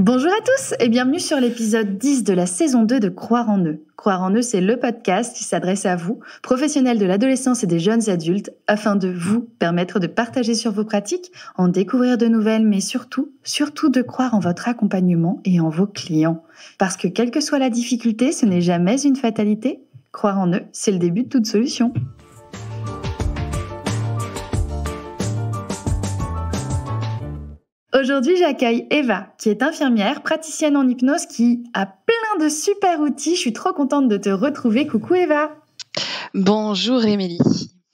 Bonjour à tous et bienvenue sur l'épisode 10 de la saison 2 de Croire en eux. Croire en eux, c'est le podcast qui s'adresse à vous, professionnels de l'adolescence et des jeunes adultes, afin de vous permettre de partager sur vos pratiques, en découvrir de nouvelles, mais surtout de croire en votre accompagnement et en vos clients. Parce que quelle que soit la difficulté, ce n'est jamais une fatalité. Croire en eux, c'est le début de toute solution. Aujourd'hui, j'accueille Eva, qui est infirmière, praticienne en hypnose, qui a plein de super outils. Je suis trop contente de te retrouver. Coucou Eva. Bonjour Émilie.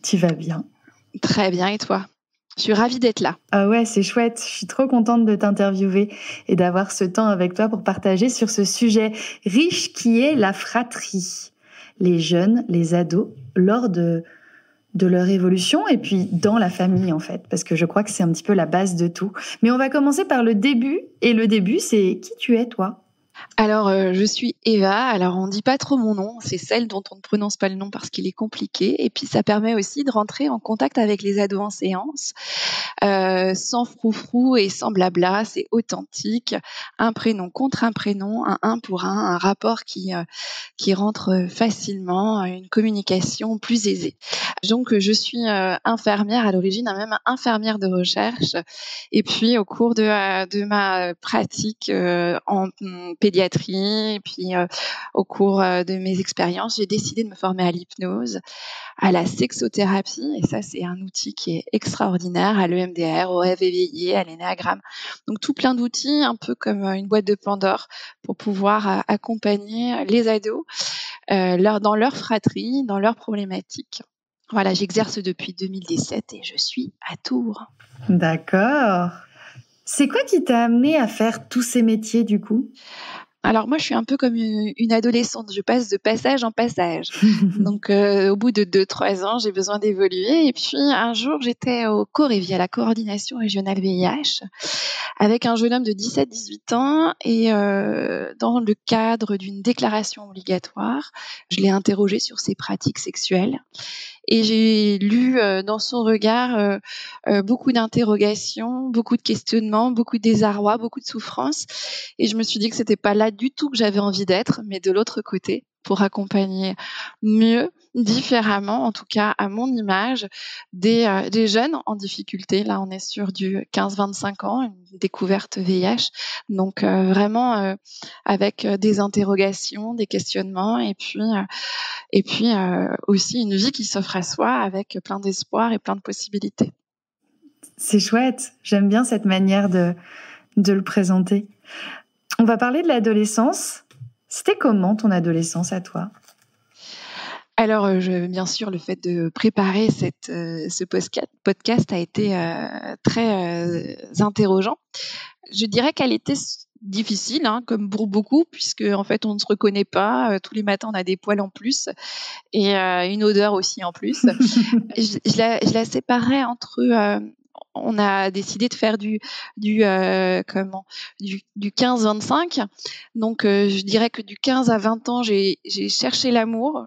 Tu vas bien? Très bien, et toi? Je suis ravie d'être là. Ah ouais, c'est chouette. Je suis trop contente de t'interviewer et d'avoir ce temps avec toi pour partager sur ce sujet riche qui est la fratrie. Les jeunes, les ados, lors de leur évolution et puis dans la famille en fait, parce que je crois que c'est un petit peu la base de tout. Mais on va commencer par le début, et le début, c'est qui tu es toi? Alors, je suis Eva. Alors, on ne dit pas trop mon nom. C'est celle dont on ne prononce pas le nom parce qu'il est compliqué. Et puis, ça permet aussi de rentrer en contact avec les ados en séance, sans froufrou et sans blabla. C'est authentique. Un prénom contre un prénom, un pour un rapport qui rentre facilement, une communication plus aisée. Donc, je suis infirmière à l'origine, même infirmière de recherche. Et puis, au cours de ma pratique en pédiatrie, et puis au cours de mes expériences, j'ai décidé de me former à l'hypnose, à la sexothérapie, et ça c'est un outil qui est extraordinaire, à l'EMDR, au rêve éveillé, à l'énéagramme. Donc tout plein d'outils, un peu comme une boîte de Pandore, pour pouvoir accompagner les ados dans leur fratrie, dans leurs problématiques. Voilà, j'exerce depuis 2017 et je suis à Tours. D'accord. C'est quoi qui t'a amené à faire tous ces métiers du coup? Alors moi, je suis un peu comme une adolescente, je passe de passage en passage. Donc au bout de 2-3 ans, j'ai besoin d'évoluer. Et puis un jour, j'étais au COREVI, à la coordination régionale VIH, avec un jeune homme de 17-18 ans. Et dans le cadre d'une déclaration obligatoire, je l'ai interrogé sur ses pratiques sexuelles. Et j'ai lu dans son regard beaucoup d'interrogations, beaucoup de questionnements, beaucoup de désarroi, beaucoup de souffrance. Et je me suis dit que c'était pas là du tout que j'avais envie d'être, mais de l'autre côté, pour accompagner mieux, différemment, en tout cas à mon image, des jeunes en difficulté. Là, on est sur du 15-25 ans, une découverte VIH. Donc vraiment avec des interrogations, des questionnements, et puis aussi une vie qui s'offre à soi avec plein d'espoir et plein de possibilités. C'est chouette. J'aime bien cette manière de le présenter. On va parler de l'adolescence. C'était comment ton adolescence à toi? Alors, bien sûr, le fait de préparer ce podcast a été très interrogeant. Je dirais qu'elle était difficile, comme pour beaucoup, puisque en fait, on ne se reconnaît pas. Tous les matins, on a des poils en plus et une odeur aussi en plus. Je la séparais entre on a décidé de faire du 15-25. Donc, je dirais que du 15 à 20 ans, j'ai cherché l'amour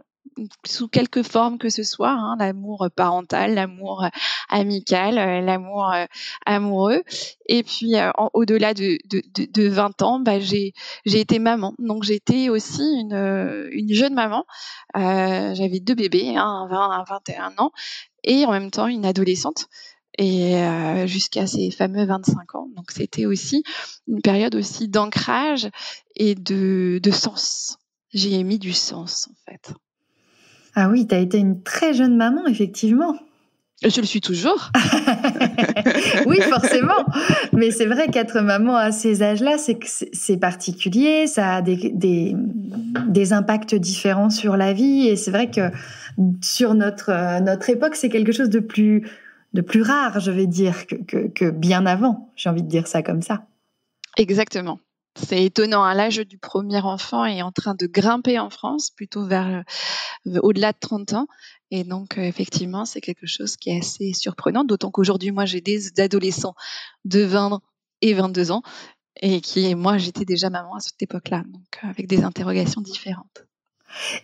sous quelque forme que ce soit, l'amour parental, l'amour amical, l'amour amoureux. Et puis, au-delà de 20 ans, j'ai été maman. Donc, j'étais aussi une jeune maman. J'avais 2 bébés, un 20, un 21 ans, et en même temps une adolescente. Et jusqu'à ces fameux 25 ans. Donc, c'était aussi une période aussi d'ancrage et de sens. J'ai mis du sens, en fait. Ah oui, t'as été une très jeune maman, effectivement. Je le suis toujours. Oui, forcément. Mais c'est vrai qu'être maman à ces âges-là, c'est particulier. Ça a des impacts différents sur la vie. Et c'est vrai que sur notre époque, c'est quelque chose de plus rare, je vais dire, que bien avant. J'ai envie de dire ça comme ça. Exactement. C'est étonnant, l'âge du premier enfant est en train de grimper en France, plutôt vers au-delà de 30 ans. Et donc, effectivement, c'est quelque chose qui est assez surprenant, d'autant qu'aujourd'hui, moi, j'ai des adolescents de 20 et 22 ans, et moi, j'étais déjà maman à cette époque-là, donc avec des interrogations différentes.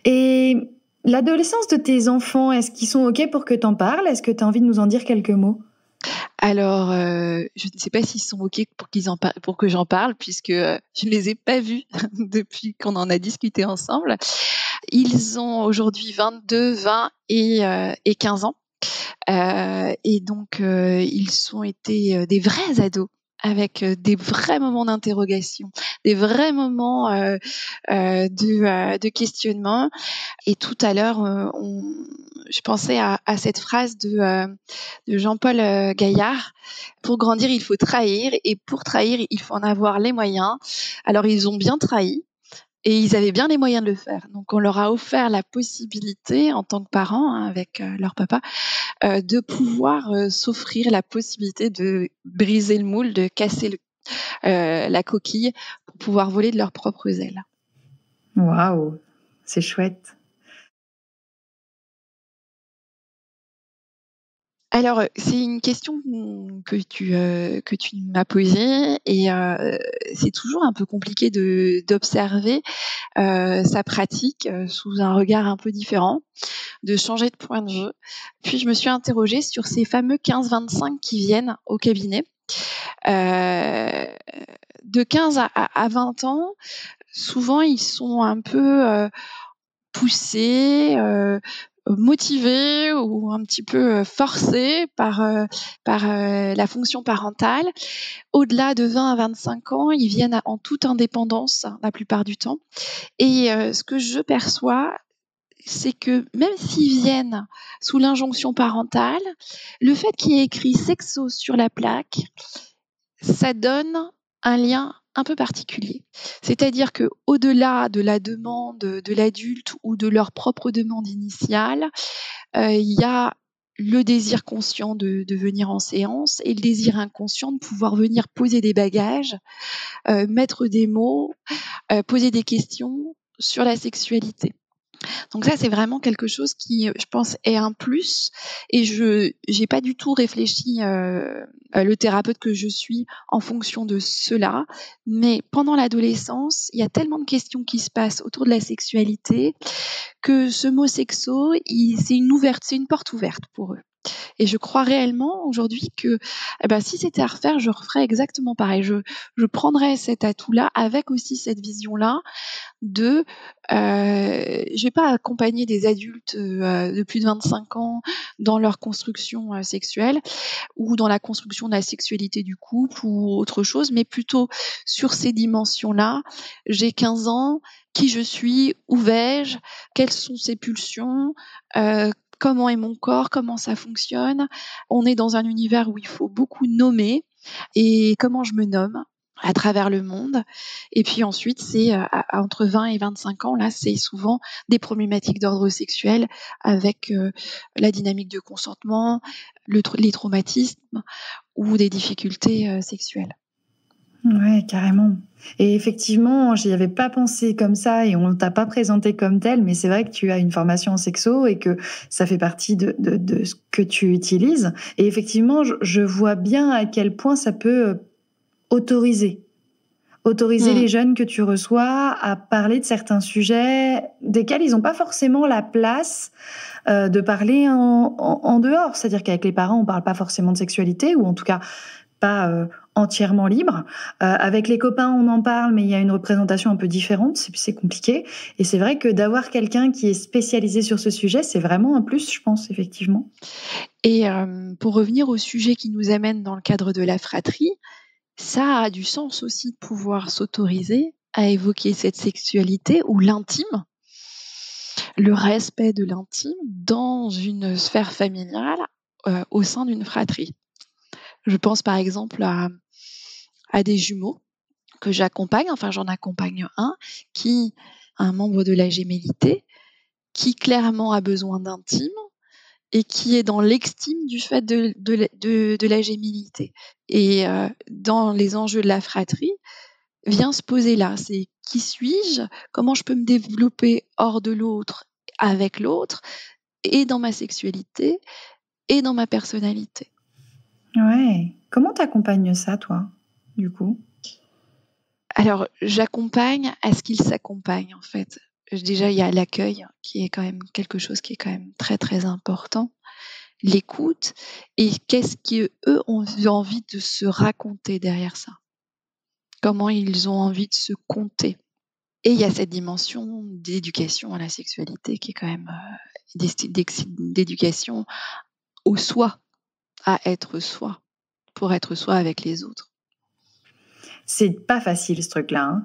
Et l'adolescence de tes enfants, est-ce qu'ils sont OK pour que t'en parles? Est-ce que tu as envie de nous en dire quelques mots? Alors, je ne sais pas s'ils sont OK pour que j'en parle puisque, je ne les ai pas vus depuis qu'on en a discuté ensemble. Ils ont aujourd'hui 22, 20 et 15 ans. Et donc, ils ont été, des vrais ados avec, des vrais moments d'interrogation, des vrais moments, de questionnement. Et tout à l'heure, je pensais à cette phrase de Jean-Paul Gaillard: «Pour grandir, il faut trahir et pour trahir, il faut en avoir les moyens». Alors ils ont bien trahi et ils avaient bien les moyens de le faire. Donc on leur a offert la possibilité en tant que parents, hein, avec, leur papa, de pouvoir, s'offrir la possibilité de briser le moule, de casser la coquille pour pouvoir voler de leurs propres ailes. Waouh, c'est chouette. Alors, c'est une question que tu m'as posée et c'est toujours un peu compliqué d'observer, sa pratique, sous un regard un peu différent, de changer de point de vue. Puis je me suis interrogée sur ces fameux 15-25 qui viennent au cabinet. Heu, de 15 à 20 ans, souvent ils sont un peu, poussés, motivés ou un petit peu, forcés par la fonction parentale. Au-delà de 20 à 25 ans, ils viennent en toute indépendance la plupart du temps et ce que je perçois, c'est que même s'ils viennent sous l'injonction parentale, le fait qu'il y ait écrit sexo sur la plaque, ça donne un lien un peu particulier. C'est-à-dire qu'au-delà de la demande de l'adulte ou de leur propre demande initiale, il y a le désir conscient de venir en séance et le désir inconscient de pouvoir venir poser des bagages, mettre des mots, poser des questions sur la sexualité. Donc ça, c'est vraiment quelque chose qui, je pense, est un plus et je j'ai pas du tout réfléchi, le thérapeute que je suis en fonction de cela. Mais pendant l'adolescence, il y a tellement de questions qui se passent autour de la sexualité que ce mot sexo, c'est une porte ouverte pour eux. Et je crois réellement aujourd'hui que, si c'était à refaire, je referais exactement pareil. Je prendrais cet atout-là avec aussi cette vision-là de, je vais pas accompagner des adultes, de plus de 25 ans dans leur construction, sexuelle ou dans la construction de la sexualité du couple ou autre chose, mais plutôt sur ces dimensions-là. J'ai 15 ans, qui je suis? Où vais-je? Quelles sont ces pulsions? Comment est mon corps? Comment ça fonctionne? On est dans un univers où il faut beaucoup nommer et comment je me nomme à travers le monde. Et puis ensuite, c'est entre 20 et 25 ans, là, c'est souvent des problématiques d'ordre sexuel avec la dynamique de consentement, les traumatismes ou des difficultés sexuelles. Ouais, carrément. Et effectivement, j'y avais pas pensé comme ça et on t'a pas présenté comme tel, mais c'est vrai que tu as une formation en sexo et que ça fait partie de ce que tu utilises. Et effectivement, je vois bien à quel point ça peut autoriser. Autoriser Mmh. les jeunes que tu reçois à parler de certains sujets desquels ils n'ont pas forcément la place de parler en dehors. C'est-à-dire qu'avec les parents, on parle pas forcément de sexualité, ou en tout cas pas entièrement libre. Avec les copains, on en parle, mais il y a une représentation un peu différente, c'est compliqué. Et c'est vrai que d'avoir quelqu'un qui est spécialisé sur ce sujet, c'est vraiment un plus, je pense, effectivement. Et pour revenir au sujet qui nous amène dans le cadre de la fratrie, ça a du sens aussi de pouvoir s'autoriser à évoquer cette sexualité ou l'intime, le respect de l'intime dans une sphère familiale, au sein d'une fratrie. Je pense par exemple à des jumeaux que j'accompagne, enfin j'en accompagne un membre de la gémellité, qui clairement a besoin d'intime et qui est dans l'extime du fait de la gémellité. Et dans les enjeux de la fratrie, vient se poser là, c'est qui suis-je? Comment je peux me développer hors de l'autre, avec l'autre, et dans ma sexualité, et dans ma personnalité. Ouais. Comment t'accompagnes ça, toi, du coup? Alors, j'accompagne à ce qu'ils s'accompagnent, en fait. Déjà, il y a l'accueil qui est quand même quelque chose qui est quand même très, très important. l'écoute et qu'est-ce qu'eux ont envie de se raconter derrière ça. Comment ils ont envie de se conter. Et il y a cette dimension d'éducation à la sexualité qui est quand même d'éducation au soi, à être soi, pour être soi avec les autres. C'est pas facile ce truc-là.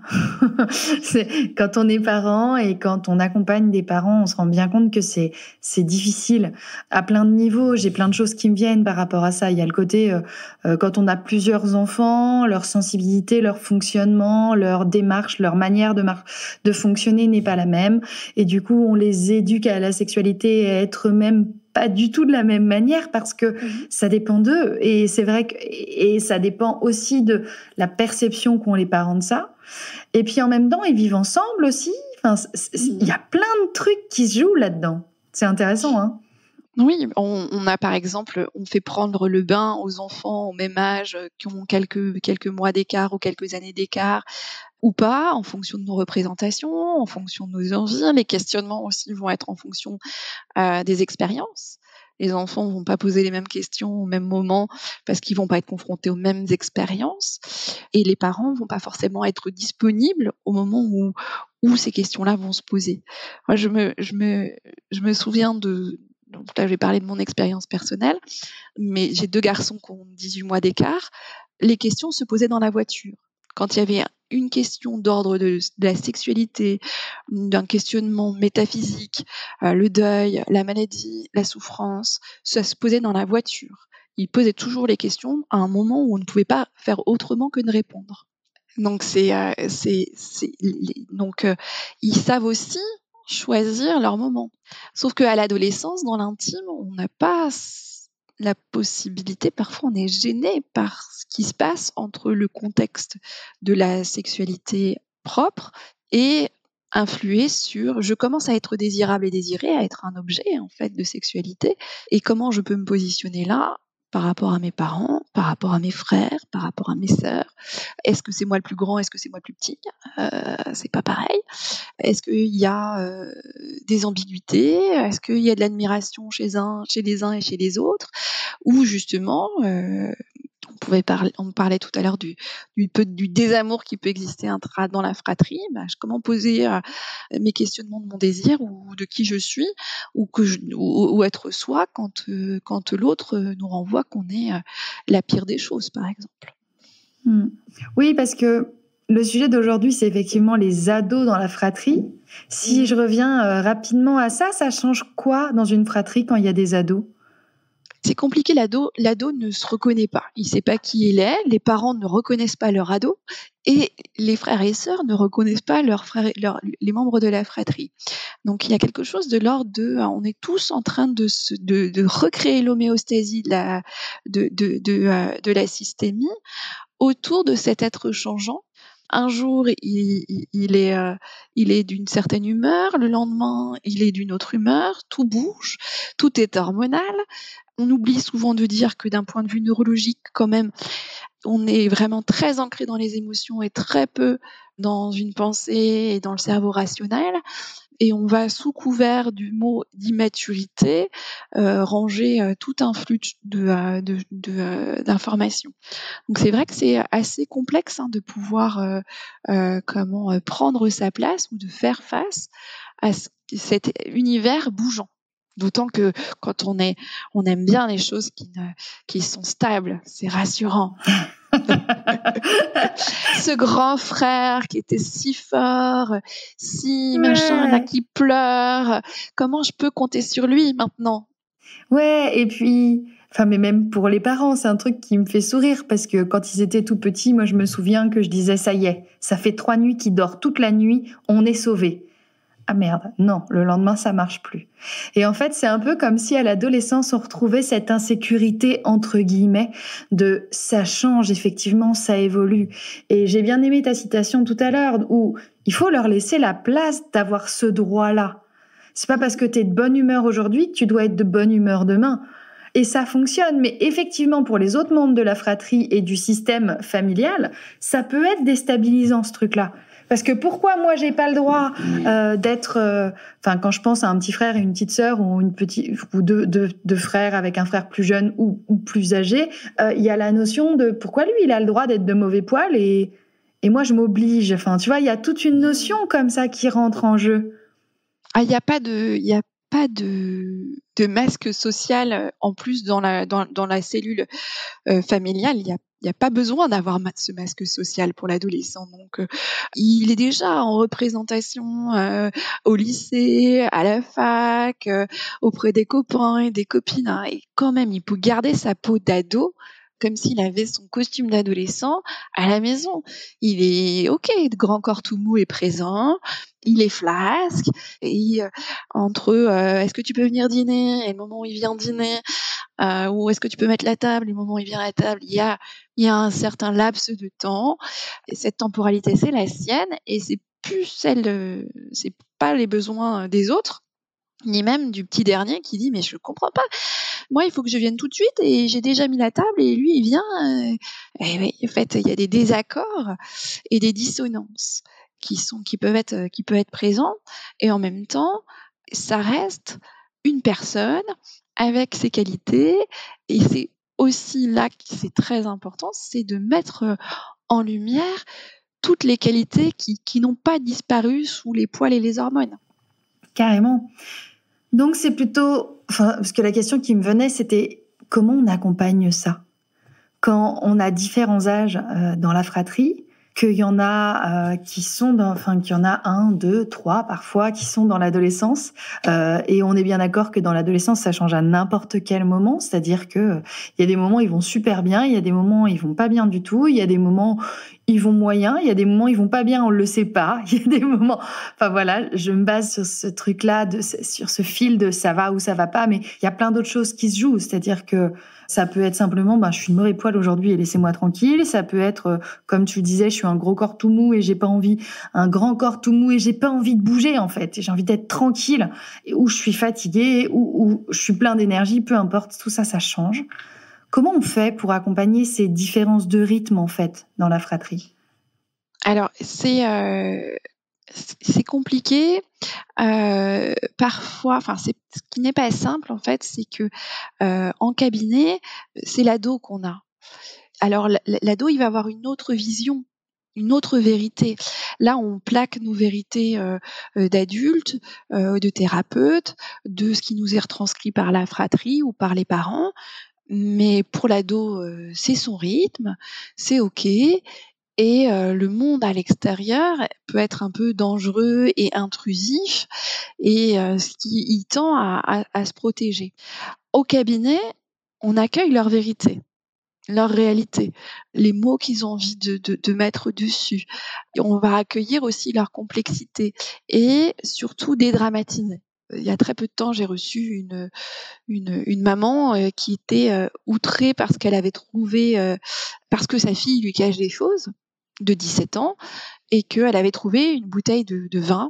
Quand on est parent et quand on accompagne des parents, on se rend bien compte que c'est difficile à plein de niveaux. J'ai plein de choses qui me viennent par rapport à ça. Il y a le côté quand on a plusieurs enfants, leur sensibilité, leur fonctionnement, leur démarche, leur manière de fonctionner n'est pas la même. Et du coup, on les éduque à la sexualité et à être eux-mêmes pas du tout de la même manière parce que ça dépend d'eux. Et c'est vrai et ça dépend aussi de la perception qu'ont les parents de ça. Et puis en même temps, ils vivent ensemble aussi. Enfin, il y a plein de trucs qui se jouent là-dedans. C'est intéressant, hein. Oui, on a par exemple, on fait prendre le bain aux enfants au même âge, qui ont quelques mois d'écart ou quelques années d'écart, ou pas, en fonction de nos représentations, en fonction de nos envies. Les questionnements aussi vont être en fonction des expériences. Les enfants vont pas poser les mêmes questions au même moment parce qu'ils vont pas être confrontés aux mêmes expériences. Et les parents vont pas forcément être disponibles au moment où ces questions-là vont se poser. Moi, je me souviens donc là, je vais parler de mon expérience personnelle, mais j'ai 2 garçons qui ont 18 mois d'écart. Les questions se posaient dans la voiture. Quand il y avait une question d'ordre de la sexualité, d'un questionnement métaphysique, le deuil, la maladie, la souffrance, ça se posait dans la voiture. Ils posaient toujours les questions à un moment où on ne pouvait pas faire autrement que de répondre. Donc ils savent aussi choisir leur moment. Sauf qu'à l'adolescence, dans l'intime, on n'a pas la possibilité, parfois on est gêné par ce qui se passe entre le contexte de la sexualité propre et influer sur je commence à être désirable et désirée, à être un objet en fait de sexualité, et comment je peux me positionner là par rapport à mes parents, par rapport à mes frères, par rapport à mes sœurs. Est-ce que c'est moi le plus grand? Est-ce que c'est moi le plus petit? C'est pas pareil. Est-ce qu'il y a des ambiguïtés? Est-ce qu'il y a de l'admiration chez les uns et chez les autres? Ou justement, on parlait tout à l'heure du désamour qui peut exister dans la fratrie. Comment poser mes questionnements de mon désir ou de qui je suis, ou être soi quand l'autre nous renvoie qu'on est la pire des choses, par exemple. Oui, parce que le sujet d'aujourd'hui, c'est effectivement les ados dans la fratrie. Si je reviens rapidement à ça, ça change quoi dans une fratrie quand il y a des ados? C'est compliqué, l'ado ne se reconnaît pas. Il sait pas qui il est, les parents ne reconnaissent pas leur ado et les frères et sœurs ne reconnaissent pas les membres de la fratrie. Donc il y a quelque chose de l'ordre de on est tous en train de recréer l'homéostasie de la systémie autour de cet être changeant. Un jour, il est d'une certaine humeur, le lendemain, il est d'une autre humeur, tout bouge, tout est hormonal. On oublie souvent de dire que d'un point de vue neurologique, quand même, on est vraiment très ancré dans les émotions et très peu dans une pensée et dans le cerveau rationnel. Et on va, sous couvert du mot d'immaturité, ranger tout un flux d'informations. Donc c'est vrai que c'est assez complexe de pouvoir prendre sa place ou de faire face à cet univers bougeant. D'autant que quand on aime bien les choses qui sont stables, c'est rassurant. Ce grand frère qui était si fort, si machin là qui pleure, comment je peux compter sur lui maintenant? Ouais, et puis, mais même pour les parents, c'est un truc qui me fait sourire parce que quand ils étaient tout petits, moi je me souviens que je disais ça y est, ça fait 3 nuits qu'il dort toute la nuit, on est sauvés. Ah merde, non, le lendemain ça marche plus. Et en fait, c'est un peu comme si à l'adolescence on retrouvait cette insécurité entre guillemets de ça change effectivement, ça évolue. Et j'ai bien aimé ta citation tout à l'heure où il faut leur laisser la place d'avoir ce droit-là. C'est pas parce que t'es de bonne humeur aujourd'hui que tu dois être de bonne humeur demain. et ça fonctionne. Mais effectivement, pour les autres membres de la fratrie et du système familial, ça peut être déstabilisant, ce truc-là. Parce que pourquoi moi j'ai pas le droit d'être, quand je pense à un petit frère et une petite sœur ou une petite ou deux frères avec un frère plus jeune ou plus âgé, il y a la notion de pourquoi lui il a le droit d'être de mauvais poil et moi je m'oblige. Enfin, tu vois, il y a toute une notion comme ça qui rentre en jeu. Il n'y a pas de masque social en plus dans la cellule familiale. Il y a pas besoin d'avoir ce masque social pour l'adolescent. Donc, il est déjà en représentation au lycée, à la fac, auprès des copains et des copines, hein, et quand même, il peut garder sa peau d'ado comme s'il avait son costume d'adolescent à la maison. Il est OK, le grand corps tout mou est présent, il est flasque, et entre est-ce que tu peux venir dîner et le moment où il vient dîner, ou est-ce que tu peux mettre la table, le moment où il vient à la table, il y a un certain laps de temps, et cette temporalité c'est la sienne, et c'est plus c'est pas les besoins des autres, ni même du petit dernier qui dit mais je comprends pas, moi il faut que je vienne tout de suite et j'ai déjà mis la table et lui il vient, et oui, en fait il y a des désaccords et des dissonances qui peuvent être présents, et en même temps ça reste une personne avec ses qualités, et c'est aussi là que c'est très important, c'est de mettre en lumière toutes les qualités qui n'ont pas disparu sous les poils et les hormones. Carrément. Donc c'est plutôt, parce que la question qui me venait, c'était comment on accompagne ça quand on a différents âges dans la fratrie, qu'il y en a qu'il y en a 1, 2, 3 parfois qui sont dans l'adolescence, et on est bien d'accord que dans l'adolescence ça change à n'importe quel moment, c'est-à-dire que il y a des moments où ils vont super bien, il y a des moments où ils vont pas bien du tout, il y a des moments ils vont moyen, il y a des moments ils vont pas bien, on le sait pas, il y a des moments, enfin voilà, je me base sur ce truc-là, sur ce fil de ça va ou ça va pas, mais il y a plein d'autres choses qui se jouent, c'est-à-dire que ça peut être simplement, je suis de mauvais poil aujourd'hui et laissez-moi tranquille. Ça peut être, comme tu le disais, je suis un gros corps tout mou et j'ai pas envie, un grand corps tout mou et j'ai pas envie de bouger en fait. J'ai envie d'être tranquille, ou je suis fatiguée, ou je suis plein d'énergie, peu importe. Tout ça, ça change. Comment on fait pour accompagner ces différences de rythme en fait dans la fratrie ? Alors c'est compliqué. Parfois, ce qui n'est pas simple en fait, c'est que en cabinet, c'est l'ado qu'on a. Alors l'ado, il va avoir une autre vision, une autre vérité. Là, on plaque nos vérités d'adultes, de thérapeutes, de ce qui nous est retranscrit par la fratrie ou par les parents. Mais pour l'ado, c'est son rythme, c'est OK. Et le monde à l'extérieur peut être un peu dangereux et intrusif, et il tend à se protéger. Au cabinet, on accueille leur vérité, leur réalité, les mots qu'ils ont envie de mettre dessus. Et on va accueillir aussi leur complexité et surtout dédramatiser. Il y a très peu de temps, j'ai reçu une maman qui était outrée parce qu'elle avait trouvé, parce que sa fille lui cache des choses, de 17 ans, et qu'elle avait trouvé une bouteille de vin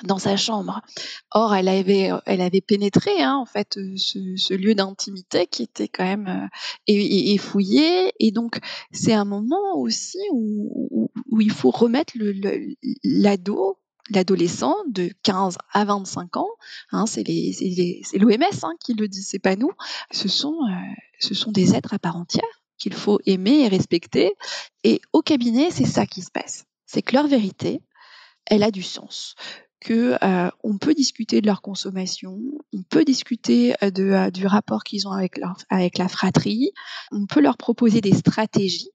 dans sa chambre. Or, elle avait pénétré en fait ce lieu d'intimité qui était quand même et fouillé. Et donc, c'est un moment aussi où il faut remettre l'adolescent de 15 à 25 ans, c'est l'OMS qui le dit, c'est pas nous. Ce sont des êtres à part entière qu'il faut aimer et respecter. Et au cabinet, c'est ça qui se passe. C'est que leur vérité, elle a du sens. Que on peut discuter de leur consommation, on peut discuter du rapport qu'ils ont avec la fratrie, on peut leur proposer des stratégies.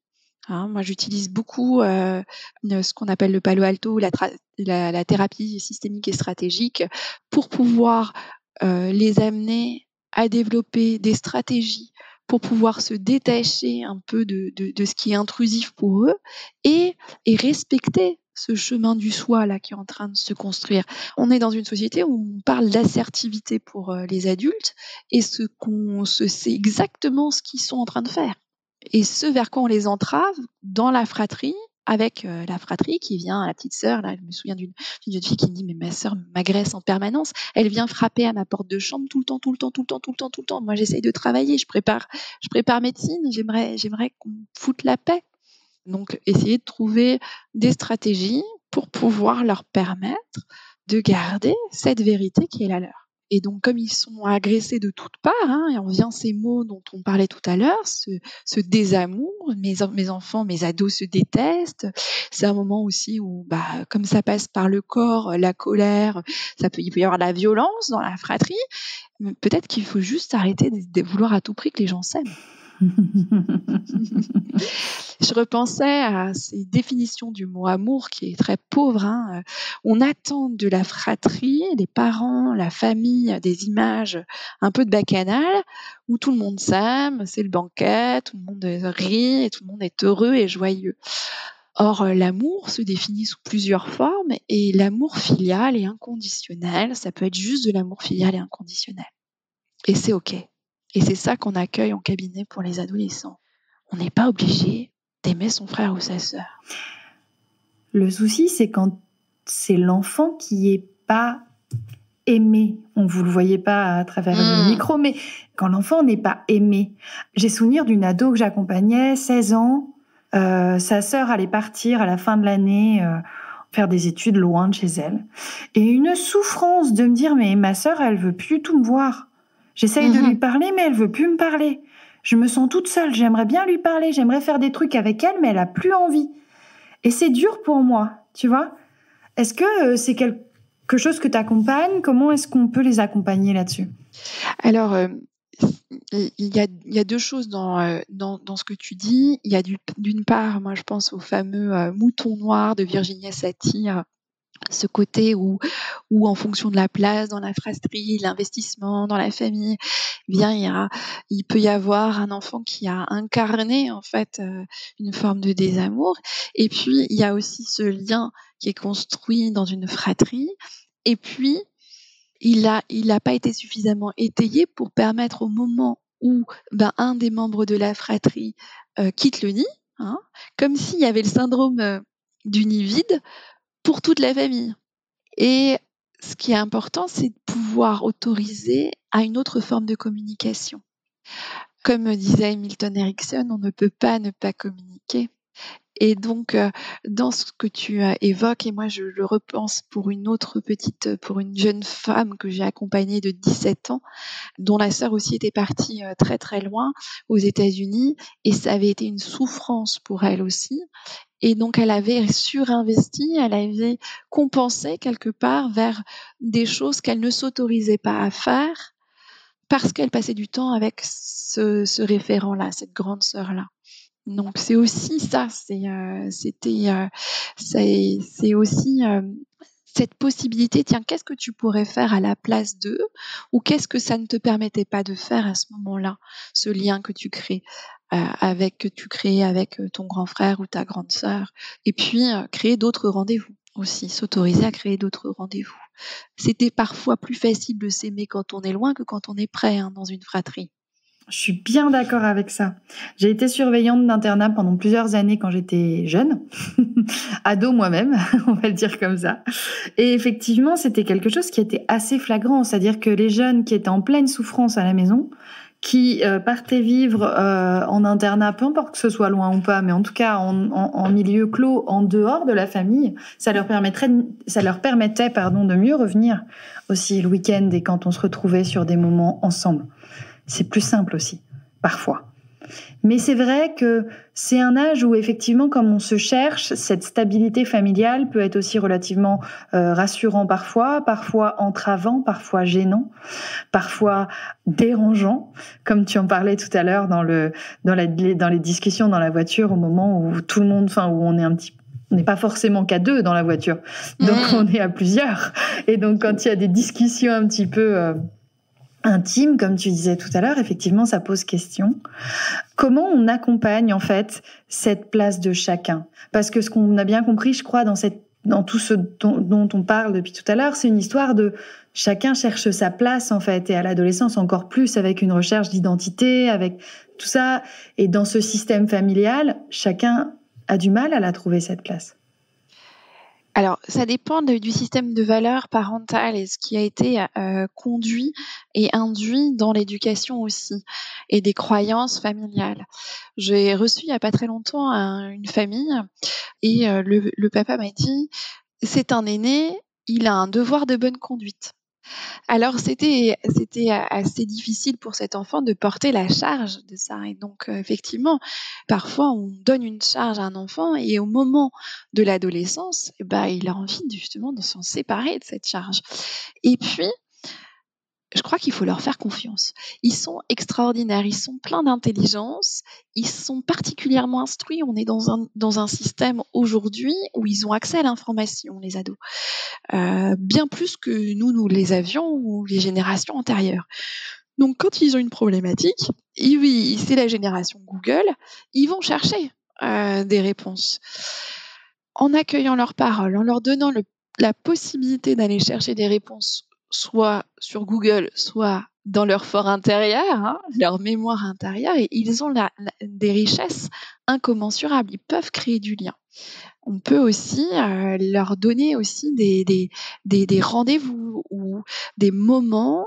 Moi, j'utilise beaucoup ce qu'on appelle le Palo Alto, la thérapie systémique et stratégique, pour pouvoir les amener à développer des stratégies pour pouvoir se détacher un peu de ce qui est intrusif pour eux, et respecter ce chemin du soi là qui est en train de se construire. On est dans une société où on parle d'assertivité pour les adultes, et c'est exactement ce qu'ils sont en train de faire. Et ce vers quoi on les entrave dans la fratrie, avec la fratrie qui vient, la petite sœur, là, je me souviens d'une jeune fille qui me dit mais ma sœur m'agresse en permanence, elle vient frapper à ma porte de chambre tout le temps. Moi j'essaye de travailler, je prépare médecine, j'aimerais qu'on me foute la paix. Donc essayer de trouver des stratégies pour pouvoir leur permettre de garder cette vérité qui est la leur. Et donc, comme ils sont agressés de toutes parts, et on vient ces mots dont on parlait tout à l'heure, ce désamour, mes enfants, mes ados se détestent. C'est un moment aussi où, comme ça passe par le corps, la colère, il peut y avoir de la violence dans la fratrie. Mais peut-être qu'il faut juste arrêter de vouloir à tout prix que les gens s'aiment. Je repensais à ces définitions du mot amour qui est très pauvre. On attend de la fratrie, les parents, la famille, des images un peu de bacchanal où tout le monde s'aime, c'est le banquet, tout le monde rit et tout le monde est heureux et joyeux. Or, l'amour se définit sous plusieurs formes et l'amour filial et inconditionnel, ça peut être juste de l'amour filial et inconditionnel. Et c'est OK. Et c'est ça qu'on accueille en cabinet pour les adolescents. On n'est pas obligé d'aimer son frère ou sa sœur. Le souci, c'est quand c'est l'enfant qui est pas aimé. Vous le voyez pas à travers le micro, mais quand l'enfant n'est pas aimé. J'ai souvenir d'une ado que j'accompagnais, 16 ans. Sa sœur allait partir à la fin de l'année faire des études loin de chez elle. Et une souffrance de me dire, mais ma sœur, elle veut plus du tout me voir. J'essaye de lui parler, mais elle veut plus me parler. Je me sens toute seule, j'aimerais bien lui parler, j'aimerais faire des trucs avec elle, mais elle a plus envie. Et c'est dur pour moi, tu vois. Est-ce que c'est quelque chose que tu accompagnes ? Comment est-ce qu'on peut les accompagner là-dessus ? Alors, il y a deux choses dans ce que tu dis. Il y a d'une part, moi je pense au fameux mouton noir de Virginia Satir, ce côté où en fonction de la place dans la fratrie, l'investissement dans la famille, il peut y avoir un enfant qui a incarné en fait une forme de désamour. Et puis il y a aussi ce lien qui est construit dans une fratrie. Et puis il a pas été suffisamment étayé pour permettre au moment où un des membres de la fratrie quitte le nid, comme s'il y avait le syndrome du nid vide pour toute la famille. Et ce qui est important, c'est de pouvoir autoriser à une autre forme de communication. Comme disait Milton Erickson, on ne peut pas ne pas communiquer. Et donc, dans ce que tu évoques, et moi je le repense pour une jeune femme que j'ai accompagnée de 17 ans, dont la sœur aussi était partie très très loin aux États-Unis, et ça avait été une souffrance pour elle aussi. Et donc, elle avait surinvesti, elle avait compensé quelque part vers des choses qu'elle ne s'autorisait pas à faire parce qu'elle passait du temps avec ce référent-là, cette grande sœur-là. Donc, c'est aussi ça, c'est aussi cette possibilité, tiens, qu'est-ce que tu pourrais faire à la place d'eux, ou qu'est-ce que ça ne te permettait pas de faire à ce moment-là, ce lien que tu crées avec ton grand frère ou ta grande sœur, et puis créer d'autres rendez-vous aussi, s'autoriser à créer d'autres rendez-vous. C'était parfois plus facile de s'aimer quand on est loin que quand on est près dans une fratrie. Je suis bien d'accord avec ça. J'ai été surveillante d'internat pendant plusieurs années quand j'étais jeune, ado moi-même, on va le dire comme ça. Et effectivement, c'était quelque chose qui était assez flagrant, c'est-à-dire que les jeunes qui étaient en pleine souffrance à la maison, qui partaient vivre en internat, peu importe que ce soit loin ou pas, mais en tout cas en milieu clos, en dehors de la famille, ça leur permettait de mieux revenir aussi le week-end et quand on se retrouvait sur des moments ensemble. C'est plus simple aussi, parfois. Mais c'est vrai que c'est un âge où, effectivement, comme on se cherche, cette stabilité familiale peut être aussi relativement rassurant parfois entravant, parfois gênant, parfois dérangeant, comme tu en parlais tout à l'heure dans les discussions dans la voiture, au moment où tout le monde, où on n'est pas forcément qu'à deux dans la voiture, donc on est à plusieurs. Et donc, quand il y a des discussions un petit peu intime, comme tu disais tout à l'heure, effectivement, ça pose question. Comment on accompagne, en fait, cette place de chacun ? Parce que ce qu'on a bien compris, je crois, dans tout ce dont on parle depuis tout à l'heure, c'est une histoire de chacun cherche sa place, en fait, et à l'adolescence encore plus, avec une recherche d'identité, avec tout ça. Et dans ce système familial, chacun a du mal à la trouver, cette place? Alors, ça dépend du système de valeurs parentales et ce qui a été conduit et induit dans l'éducation aussi, et des croyances familiales. J'ai reçu il n'y a pas très longtemps une famille et le papa m'a dit: «C'est un aîné, il a un devoir de bonne conduite». Alors c'était assez difficile pour cet enfant de porter la charge de ça, et donc effectivement, parfois on donne une charge à un enfant et au moment de l'adolescence, il a envie justement de s'en séparer de cette charge. Et puis, je crois qu'il faut leur faire confiance. Ils sont extraordinaires, ils sont pleins d'intelligence, ils sont particulièrement instruits. On est dans un système aujourd'hui où ils ont accès à l'information, les ados, bien plus que nous les avions ou les générations antérieures. Donc quand ils ont une problématique, c'est la génération Google, ils vont chercher des réponses. En accueillant leurs paroles, en leur donnant la possibilité d'aller chercher des réponses, soit sur Google, soit dans leur fort intérieur, leur mémoire intérieure, et ils ont des richesses incommensurables. Ils peuvent créer du lien. On peut aussi leur donner aussi des rendez-vous ou des moments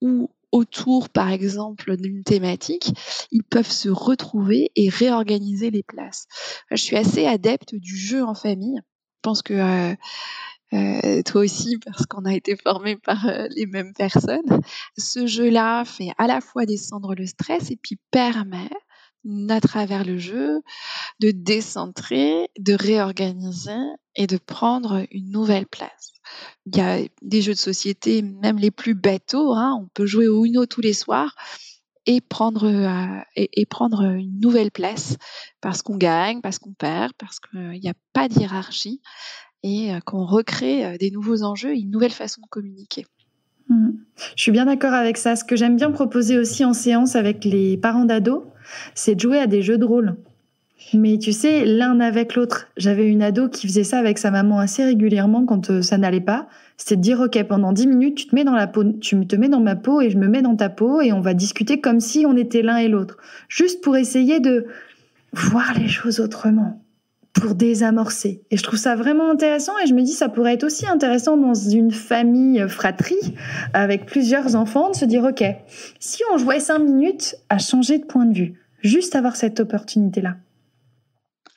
où, autour, par exemple, d'une thématique, ils peuvent se retrouver et réorganiser les places. Je suis assez adepte du jeu en famille. Je pense que toi aussi, parce qu'on a été formés par les mêmes personnes. Ce jeu-là fait à la fois descendre le stress et puis permet, à travers le jeu, de décentrer, de réorganiser et de prendre une nouvelle place. Il y a des jeux de société, même les plus bateaux, on peut jouer au Uno tous les soirs et prendre une nouvelle place, parce qu'on gagne, parce qu'on perd, parce qu'il n'y a pas de hiérarchie, et qu'on recrée des nouveaux enjeux et une nouvelle façon de communiquer. Je suis bien d'accord avec ça. Ce que j'aime bien proposer aussi en séance avec les parents d'ados, c'est de jouer à des jeux de rôle. Mais tu sais, l'un avec l'autre. J'avais une ado qui faisait ça avec sa maman assez régulièrement quand ça n'allait pas. C'était de dire, OK, pendant 10 minutes, tu te mets dans ma peau et je me mets dans ta peau et on va discuter comme si on était l'un et l'autre. Juste pour essayer de voir les choses autrement, pour désamorcer. Et je trouve ça vraiment intéressant, et je me dis ça pourrait être aussi intéressant dans une famille fratrie avec plusieurs enfants de se dire, OK, si on jouait 5 minutes à changer de point de vue, juste avoir cette opportunité-là.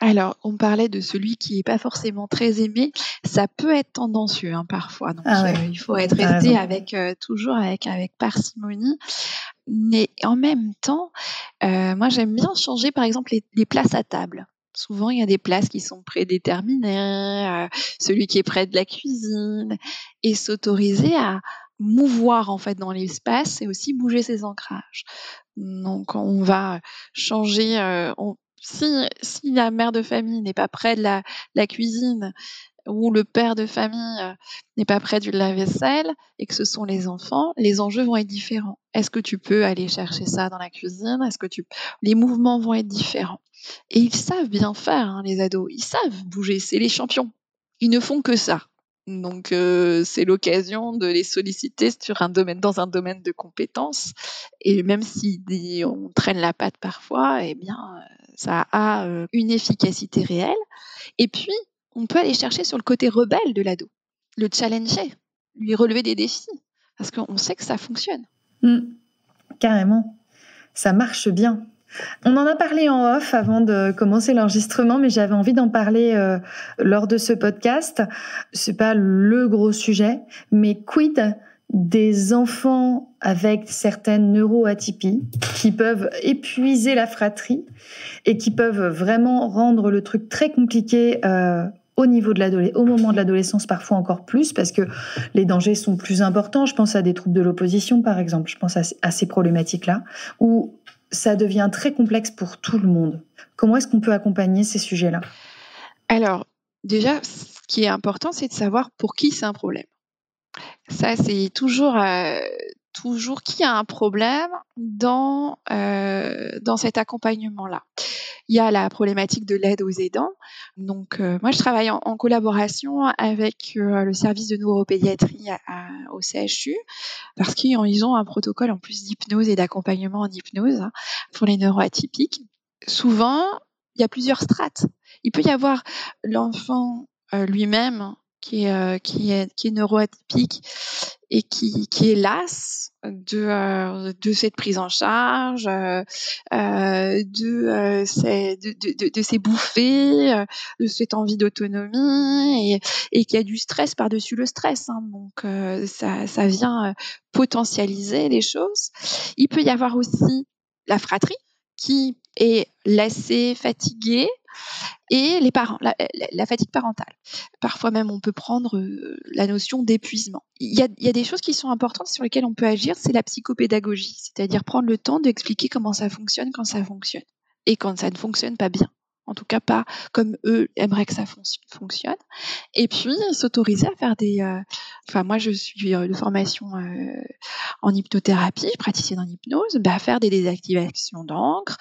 Alors, on parlait de celui qui n'est pas forcément très aimé. Ça peut être tendancieux parfois. Donc, il faut être resté toujours avec parcimonie. Mais en même temps, moi, j'aime bien changer, par exemple, les places à table. Souvent, il y a des places qui sont prédéterminées, celui qui est près de la cuisine, et s'autoriser à mouvoir en fait dans l'espace et aussi bouger ses ancrages. Donc, on va changer. Si la mère de famille n'est pas près de la cuisine, ou le père de famille n'est pas près du lave-vaisselle, et que ce sont les enfants, les enjeux vont être différents. Est-ce que tu peux aller chercher ça dans la cuisine ? Les mouvements vont être différents. Et ils savent bien faire, les ados. Ils savent bouger, c'est les champions. Ils ne font que ça. Donc c'est l'occasion de les solliciter dans un domaine de compétences. Et même si on traîne la patte parfois, ça a une efficacité réelle. Et puis, on peut aller chercher sur le côté rebelle de l'ado, le challenger, lui relever des défis, parce qu'on sait que ça fonctionne. Carrément, ça marche bien. On en a parlé en off avant de commencer l'enregistrement, mais j'avais envie d'en parler lors de ce podcast. C'est pas le gros sujet, mais quid des enfants avec certaines neuroatypies qui peuvent épuiser la fratrie et qui peuvent vraiment rendre le truc très compliqué au moment de l'adolescence, parfois encore plus, parce que les dangers sont plus importants. Je pense à des troubles de l'opposition, par exemple. Je pense à ces problématiques-là, où ça devient très complexe pour tout le monde. Comment est-ce qu'on peut accompagner ces sujets-là ? Alors, déjà, ce qui est important, c'est de savoir pour qui c'est un problème. Ça, c'est toujours qui a un problème dans cet accompagnement-là. Il y a la problématique de l'aide aux aidants. Donc, moi, je travaille en collaboration avec le service de neuropédiatrie au CHU, parce qu'ils ont un protocole en plus d'hypnose et d'accompagnement en hypnose pour les neuroatypiques. Souvent, il y a plusieurs strates. Il peut y avoir l'enfant lui-même qui est neuroatypique et qui est las de cette prise en charge, de ces bouffées, de cette envie d'autonomie et qui a du stress par-dessus le stress. Hein. Donc ça vient potentialiser les choses. Il peut y avoir aussi la fratrie qui est lassée, fatiguée, et les parents, la fatigue parentale. Parfois même, on peut prendre la notion d'épuisement. Il y a des choses qui sont importantes sur lesquelles on peut agir, c'est la psychopédagogie, c'est-à-dire prendre le temps d'expliquer comment ça fonctionne quand ça fonctionne et quand ça ne fonctionne pas bien. En tout cas, pas comme eux aimeraient que ça fonctionne. Et puis, s'autoriser à faire moi, je suis de formation en hypnothérapie, praticienne en hypnose, faire des désactivations d'encre,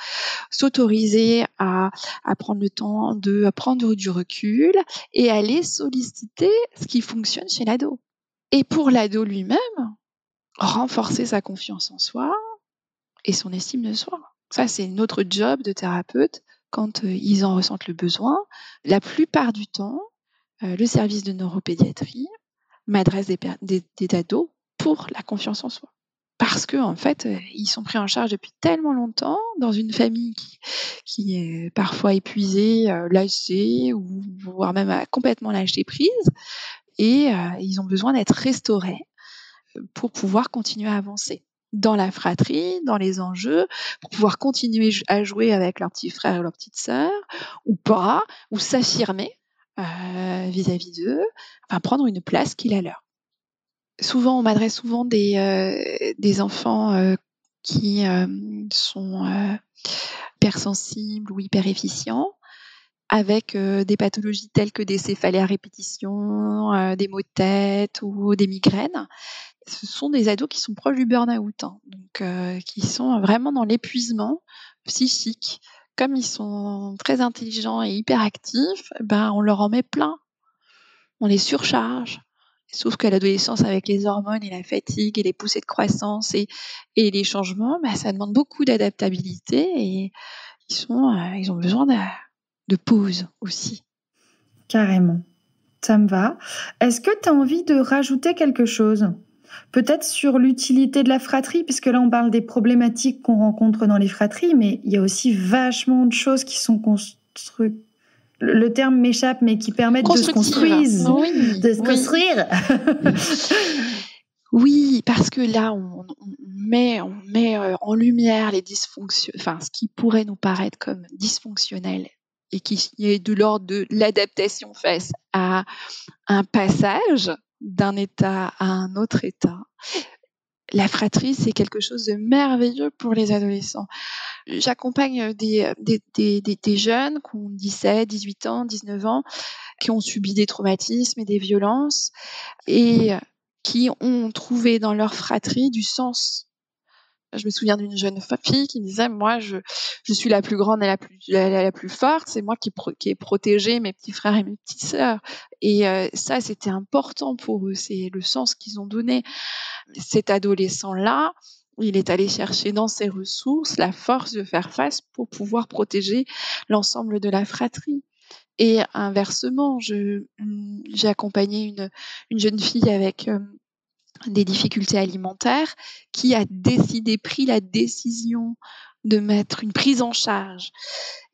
s'autoriser à prendre le temps de prendre du recul et aller solliciter ce qui fonctionne chez l'ado. Et pour l'ado lui-même, renforcer sa confiance en soi et son estime de soi. Ça, c'est notre job de thérapeute quand ils en ressentent le besoin. La plupart du temps, le service de neuropédiatrie m'adresse des ados pour la confiance en soi. Parce que en fait, ils sont pris en charge depuis tellement longtemps dans une famille qui est parfois épuisée, lassée, ou voire même a complètement lâché prise, et ils ont besoin d'être restaurés pour pouvoir continuer à avancer dans la fratrie, dans les enjeux, pour pouvoir continuer à jouer avec leurs petits frères et leurs petites sœurs, ou pas, ou s'affirmer vis-à-vis d'eux, prendre une place qui est la leur. Souvent, on m'adresse souvent des enfants qui sont hypersensibles ou hyper efficients, avec des pathologies telles que des céphalées à répétition, des maux de tête ou des migraines. Ce sont des ados qui sont proches du burn-out, hein, donc qui sont vraiment dans l'épuisement psychique. Comme ils sont très intelligents et hyperactifs, on leur en met plein. On les surcharge. Sauf qu'à l'adolescence, avec les hormones et la fatigue et les poussées de croissance et les changements, ça demande beaucoup d'adaptabilité et ils ont besoin de pause aussi. Carrément. Ça me va. Est-ce que tu as envie de rajouter quelque chose ? Peut-être sur l'utilité de la fratrie, puisque là, on parle des problématiques qu'on rencontre dans les fratries, mais il y a aussi vachement de choses qui sont construites. Le terme m'échappe, mais qui permettent de se construire. Oui, de se construire. Oui, parce que là, on met en lumière les dysfonctions, ce qui pourrait nous paraître comme dysfonctionnel et qui est de l'ordre de l'adaptation face à un passage d'un état à un autre état. La fratrie, c'est quelque chose de merveilleux pour les adolescents. J'accompagne des jeunes qui ont 17, 18 ans, 19 ans, qui ont subi des traumatismes et des violences et qui ont trouvé dans leur fratrie du sens. Je me souviens d'une jeune fille qui me disait, moi, je suis la plus grande et la plus forte, c'est moi qui ai protégé mes petits frères et mes petites sœurs. Et ça, c'était important pour eux, c'est le sens qu'ils ont donné. Cet adolescent-là, il est allé chercher dans ses ressources la force de faire face pour pouvoir protéger l'ensemble de la fratrie. Et inversement, j'ai accompagné une jeune fille avec des difficultés alimentaires qui a pris la décision de mettre une prise en charge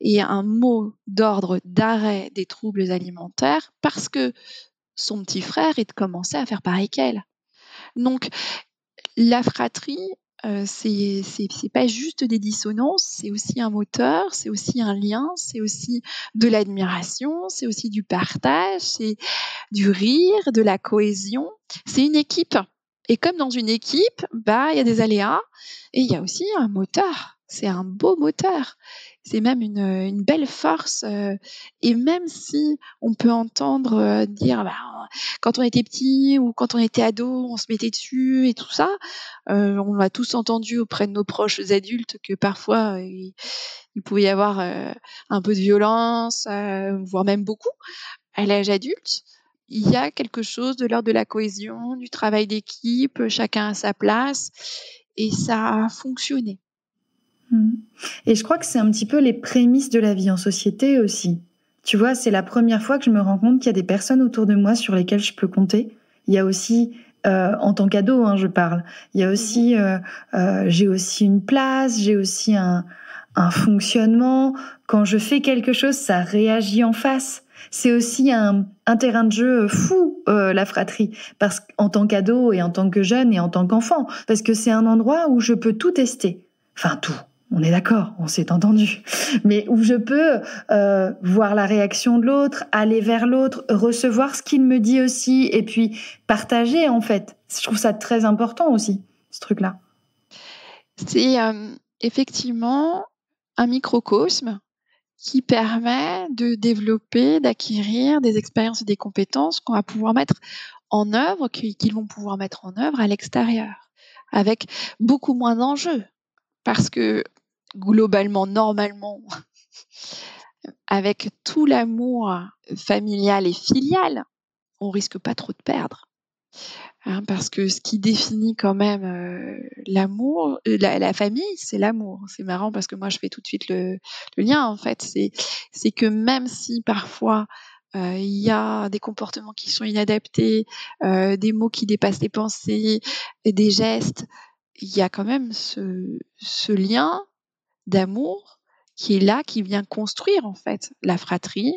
et un mot d'ordre d'arrêt des troubles alimentaires parce que son petit frère est commencé à faire pareil qu'elle. Donc, la fratrie, c'est pas juste des dissonances, c'est aussi un moteur, c'est aussi un lien, c'est aussi de l'admiration, c'est aussi du partage, c'est du rire, de la cohésion. C'est une équipe. Et comme dans une équipe, il y a des aléas et il y a aussi un moteur. C'est un beau moteur. C'est même une belle force. Et même si on peut entendre dire, quand on était petit ou quand on était ado, on se mettait dessus et tout ça, on l'a tous entendu auprès de nos proches adultes que parfois il pouvait y avoir un peu de violence, voire même beaucoup, à l'âge adulte. Il y a quelque chose de l'ordre de la cohésion, du travail d'équipe, chacun à sa place, et ça a fonctionné. Et je crois que c'est un petit peu les prémices de la vie en société aussi. Tu vois, c'est la première fois que je me rends compte qu'il y a des personnes autour de moi sur lesquelles je peux compter. Il y a aussi, en tant qu'ado, je parle, il y a aussi, j'ai aussi une place, j'ai aussi un fonctionnement. Quand je fais quelque chose, ça réagit en face. C'est aussi un terrain de jeu fou, la fratrie, parce qu'en tant qu'ado et en tant que jeune et en tant qu'enfant, parce que c'est un endroit où je peux tout tester. Enfin, tout. On est d'accord, on s'est entendu. Mais où je peux voir la réaction de l'autre, aller vers l'autre, recevoir ce qu'il me dit aussi, et puis partager, en fait. Je trouve ça très important aussi, ce truc-là. C'est effectivement un microcosme qui permet de développer, d'acquérir des expériences et des compétences qu'on va pouvoir mettre en œuvre, qu'ils vont pouvoir mettre en œuvre à l'extérieur, avec beaucoup moins d'enjeux. Parce que globalement, normalement, avec tout l'amour familial et filial, on risque pas trop de perdre. Parce que ce qui définit quand même l'amour, la famille, c'est l'amour. C'est marrant parce que moi, je fais tout de suite le lien, en fait. C'est que même si parfois il y a des comportements qui sont inadaptés, des mots qui dépassent les pensées, et des gestes, il y a quand même ce lien d'amour qui est là, qui vient construire en fait la fratrie,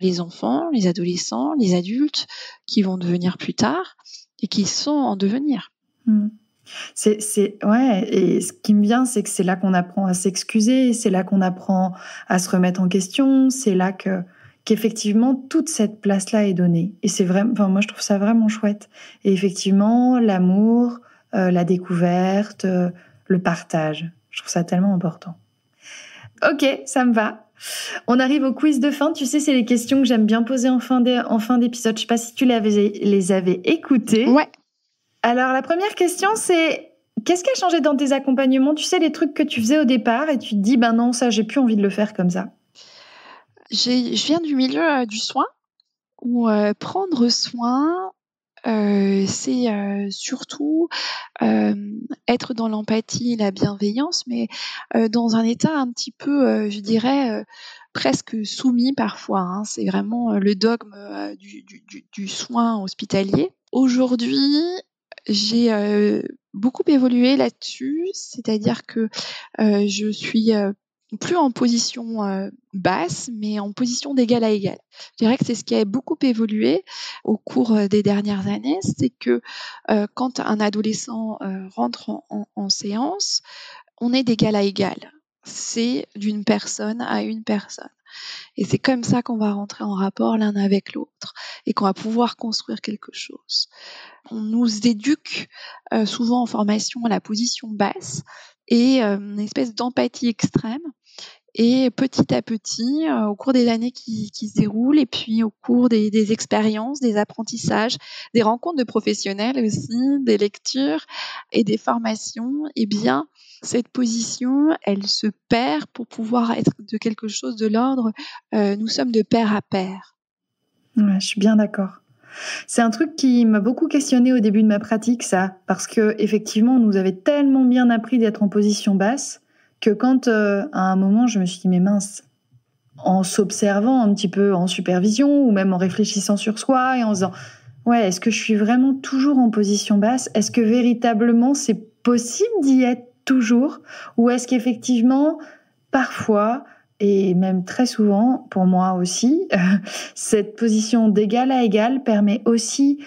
les enfants, les adolescents, les adultes qui vont devenir plus tard et qui sont en devenir. Ouais, et ce qui me vient, c'est que c'est là qu'on apprend à s'excuser, c'est là qu'on apprend à se remettre en question, c'est là qu'effectivement toute cette place-là est donnée. Et c'est vraiment, enfin, moi je trouve ça vraiment chouette. Et effectivement, l'amour, la découverte, le partage, je trouve ça tellement important. Ok, ça me va. On arrive au quiz de fin. Tu sais, c'est les questions que j'aime bien poser en fin d'épisode. Je sais pas si tu les avais écoutées. Ouais. Alors, la première question, c'est qu'est-ce qui a changé dans tes accompagnements? Tu sais, les trucs que tu faisais au départ et tu te dis, ben non, ça, j'ai plus envie de le faire comme ça. Je viens du milieu du soin, où prendre soin, c'est surtout être dans l'empathie et la bienveillance, mais dans un état un petit peu, je dirais, presque soumis parfois. C'est vraiment le dogme du soin hospitalier. Aujourd'hui, j'ai beaucoup évolué là-dessus, c'est-à-dire que je suis plus en position basse, mais en position d'égal à égal. Je dirais que c'est ce qui a beaucoup évolué au cours des dernières années, c'est que quand un adolescent rentre en séance, on est d'égal à égal. C'est d'une personne à une personne. Et c'est comme ça qu'on va rentrer en rapport l'un avec l'autre et qu'on va pouvoir construire quelque chose. On nous éduque souvent en formation à la position basse et une espèce d'empathie extrême. Et petit à petit, au cours des années qui se déroulent et puis au cours des expériences, des apprentissages, des rencontres de professionnels aussi, des lectures et des formations, eh bien, cette position, elle se perd pour pouvoir être de quelque chose de l'ordre. Nous sommes de pair à pair. Ouais, je suis bien d'accord. C'est un truc qui m'a beaucoup questionnée au début de ma pratique, ça, parce que effectivement, on nous avait tellement bien appris d'être en position basse que quand, à un moment, je me suis dit, mais mince, en s'observant un petit peu en supervision ou même en réfléchissant sur soi et en se disant, ouais, est-ce que je suis vraiment toujours en position basse? Est-ce que véritablement c'est possible d'y être toujours? Ou est-ce qu'effectivement, parfois, et même très souvent, pour moi aussi, cette position d'égal à égal permet aussi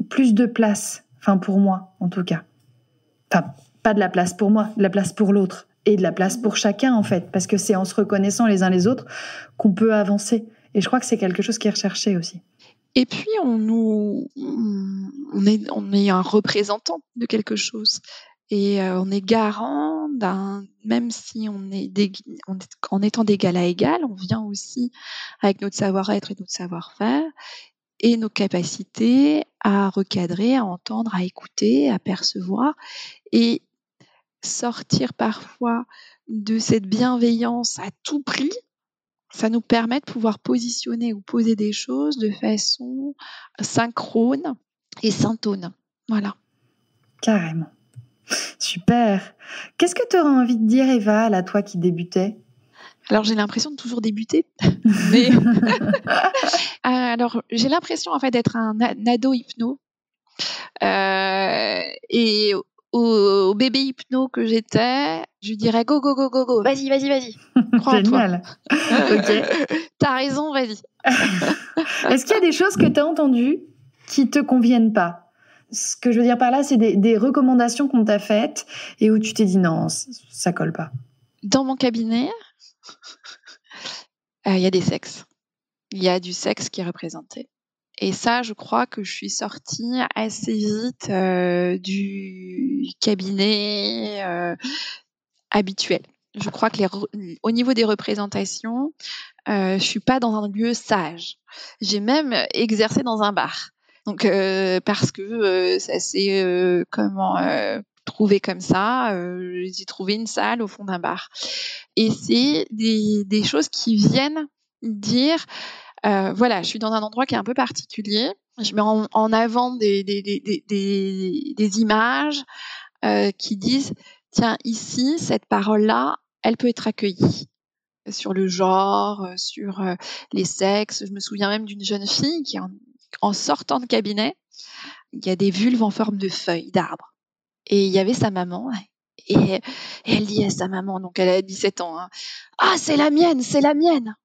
plus de place, enfin pour moi en tout cas. Enfin, pas de la place pour moi, de la place pour l'autre et de la place pour chacun en fait, parce que c'est en se reconnaissant les uns les autres qu'on peut avancer. Et je crois que c'est quelque chose qui est recherché aussi. Et puis, on est un représentant de quelque chose. Et on est garant même si en étant d'égal à égal, on vient aussi avec notre savoir-être et notre savoir-faire et nos capacités à recadrer, à entendre, à écouter, à percevoir et sortir parfois de cette bienveillance à tout prix. Ça nous permet de pouvoir positionner ou poser des choses de façon synchrone et syntone. Voilà. Carrément. Super. Qu'est-ce que tu aurais envie de dire, Eva, à toi qui débutais? Alors, j'ai l'impression de toujours débuter, mais alors j'ai l'impression en fait d'être un ado hypno et au bébé hypno que j'étais, je lui dirais go go go go go, vas-y, crois en toi. Génial. Ok. T'as raison, vas-y. Est-ce qu'il y a des choses que tu as entendues qui te conviennent pas? Ce que je veux dire par là, c'est des recommandations qu'on t'a faites et où tu t'es dit non, ça colle pas. Dans mon cabinet, il y a des sexes. Il y a du sexe qui est représenté. Et ça, je crois que je suis sortie assez vite du cabinet habituel. Je crois que au niveau des représentations, je suis pas dans un lieu sage. J'ai même exercé dans un bar. Donc parce que ça s'est trouvé comme ça, j'ai trouvé une salle au fond d'un bar. Et c'est des choses qui viennent dire voilà, je suis dans un endroit qui est un peu particulier. Je mets en avant des images qui disent tiens, ici, cette parole-là, elle peut être accueillie sur le genre, sur les sexes. Je me souviens même d'une jeune fille qui, en sortant de cabinet, il y a des vulves en forme de feuilles d'arbre. Et il y avait sa maman. Et elle dit à sa maman, donc elle a 17 ans, hein, ah, c'est la mienne, c'est la mienne.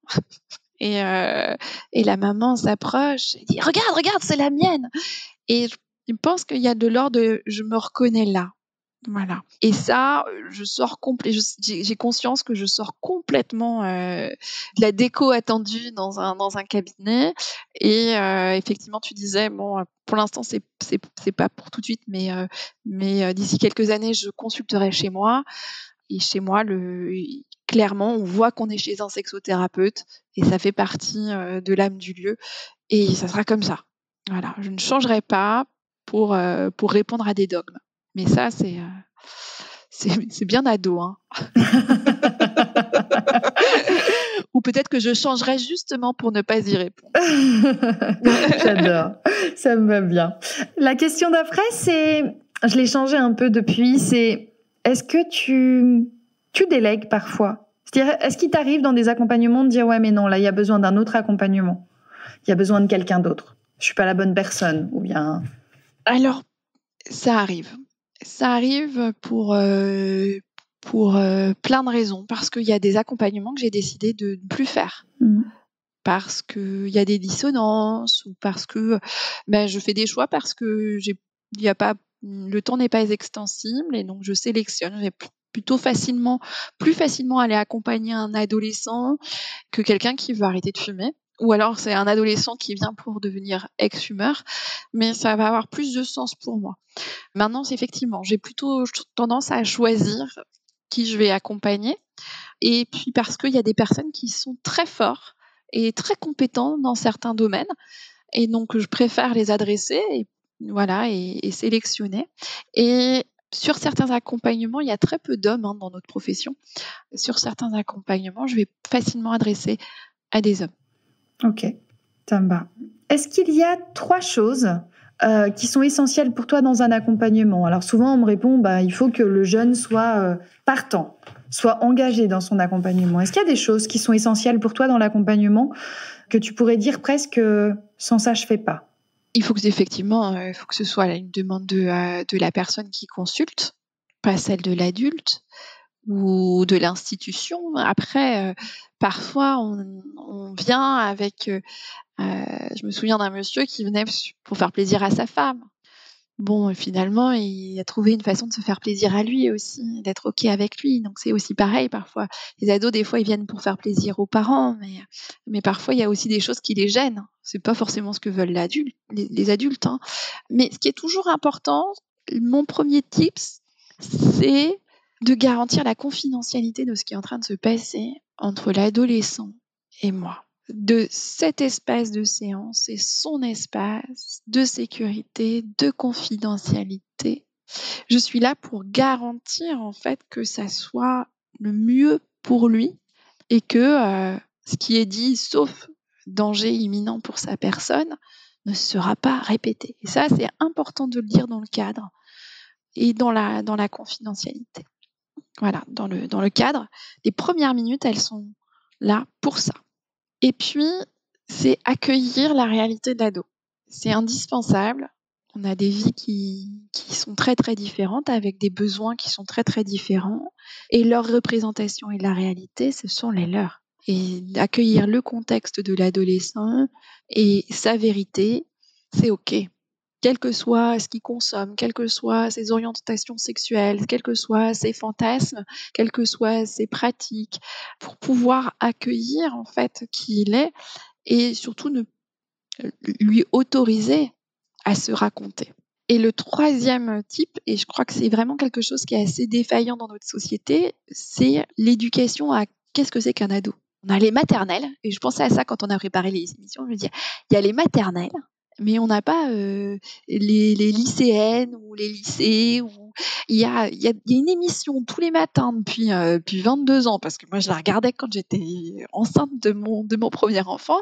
Et la maman s'approche et dit regarde, c'est la mienne. Et je pense qu'il y a de l'ordre de je me reconnais là. Voilà. Et ça, j'ai conscience que je sors complètement de la déco attendue dans un cabinet. Et effectivement, tu disais bon, pour l'instant c'est pas pour tout de suite, mais d'ici quelques années, je consulterai chez moi. Et chez moi, clairement, on voit qu'on est chez un sexothérapeute et ça fait partie de l'âme du lieu. Et ça sera comme ça. Voilà. Je ne changerai pas pour répondre à des dogmes. Mais ça, c'est bien ado, hein. Ou peut-être que je changerai justement pour ne pas y répondre. J'adore, ça me va bien. La question d'après, je l'ai changée un peu depuis, c'est est-ce que tu délègues parfois? C'est-à-dire, est-ce qu'il t'arrive dans des accompagnements de dire ouais mais non, là il y a besoin d'un autre accompagnement, il y a besoin de quelqu'un d'autre, je suis pas la bonne personne, ou bien... Alors, ça arrive. Ça arrive pour plein de raisons, parce qu'il y a des accompagnements que j'ai décidé de ne plus faire. Parce qu'il y a des dissonances, ou parce que je fais des choix, parce que le temps n'est pas extensible, et donc je sélectionne. Je vais plus facilement aller accompagner un adolescent que quelqu'un qui veut arrêter de fumer. Ou alors c'est un adolescent qui vient pour devenir ex-fumeur, mais ça va avoir plus de sens pour moi. Maintenant, effectivement, j'ai plutôt tendance à choisir qui je vais accompagner, et puis parce qu'il y a des personnes qui sont très forts et très compétents dans certains domaines, et donc je préfère les adresser et sélectionner. Et sur certains accompagnements, il y a très peu d'hommes dans notre profession. Sur certains accompagnements, je vais facilement adresser à des hommes. Ok, ça me va. Est-ce qu'il y a 3 choses qui sont essentielles pour toi dans un accompagnement? Alors souvent, on me répond, il faut que le jeune soit partant, soit engagé dans son accompagnement. Est-ce qu'il y a des choses qui sont essentielles pour toi dans l'accompagnement que tu pourrais dire presque sans ça, je fais pas? Il faut que ce soit une demande de la personne qui consulte, pas celle de l'adulte ou de l'institution. Après, parfois, on vient avec... je me souviens d'un monsieur qui venait pour faire plaisir à sa femme. Bon, finalement, il a trouvé une façon de se faire plaisir à lui aussi, d'être OK avec lui. Donc, c'est aussi pareil parfois. Les ados, des fois, ils viennent pour faire plaisir aux parents, mais parfois, il y a aussi des choses qui les gênent. C'est pas forcément ce que veulent les adultes, hein. Mais ce qui est toujours important, mon premier tips, c'est de garantir la confidentialité de ce qui est en train de se passer entre l'adolescent et moi. De cet espace de séance et son espace de sécurité, de confidentialité. Je suis là pour garantir en fait que ça soit le mieux pour lui et que ce qui est dit, sauf danger imminent pour sa personne, ne sera pas répété. Et ça, c'est important de le dire dans le cadre et dans la confidentialité. Voilà, dans le cadre, les premières minutes, elles sont là pour ça. Et puis, c'est accueillir la réalité de l'ado. C'est indispensable. On a des vies qui sont très, très différentes, avec des besoins qui sont très, très différents. Et leur représentation et la réalité, ce sont les leurs. Et accueillir le contexte de l'adolescent et sa vérité, c'est OK. Quel que soit ce qu'il consomme, quelles que soient ses orientations sexuelles, quels que soient ses fantasmes, quelles que soient ses pratiques, pour pouvoir accueillir en fait qui il est et surtout lui autoriser à se raconter. Et le troisième type, et je crois que c'est vraiment quelque chose qui est assez défaillant dans notre société, c'est l'éducation à qu'est-ce que c'est qu'un ado. On a les maternelles, et je pensais à ça quand on a préparé les émissions, je me disais, il y a les maternelles, mais on n'a pas les lycéennes ou les lycées. Il y a une émission tous les matins depuis 22 ans, parce que moi je la regardais quand j'étais enceinte de mon premier enfant,